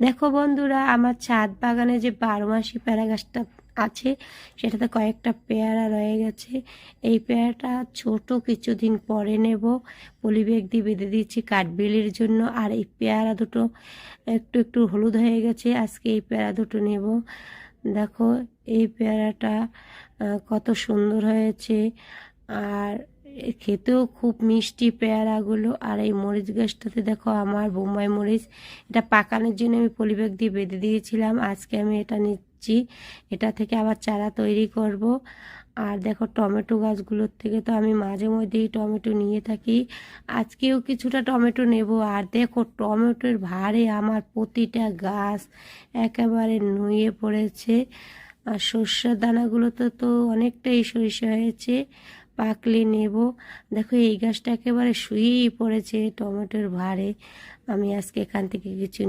দেখো বন্ধুরা, আমার ছাদ বাগানে যে 12 মাসি পেয়ারা গাছটা আছে সেটাতে কয়েকটা পেয়ারা রয়ে গেছে। এই পেয়ারাটা ছোট, কিছুদিন পরে নেব। পলিব্যাগ দিয়ে বেঁধে দিচ্ছি কাঠবিলির জন্য। আর এই পেয়ারা দুটো একটু একটু হলুদ হয়ে গেছে, আজকে এই পেয়ারা দুটো নেব। দেখো এই পেয়ারাটা কত সুন্দর হয়েছে, আর খেতেও খুব মিষ্টি পেয়ারাগুলো। আর এই মরিচ গাছটাতে দেখো আমার বোম্বাই মরিচ, এটা পাকানোর জন্য আমি পলিব্যাগ দিয়ে বেঁধে দিয়েছিলাম। আজকে আমি এটা নিচ্ছি, এটা থেকে আবার চারা তৈরি করব। আর দেখো টমেটো গাছগুলোর থেকে তো আমি মাঝে মধ্যেই টমেটো নিয়ে থাকি, আজকেও কিছুটা টমেটো নেব। আর দেখো টমেটোর ভারে আমার প্রতিটা গাছ একেবারে নুয়ে পড়েছে। আর সর্ষের দানাগুলোতে তো অনেকটাই সরিষা হয়েছে, পাকলে নেব। দেখো এই গাছটা একেবারে শুয়েই পড়েছে টমেটোর ভারে। আমি আজকে এখান থেকে কিছু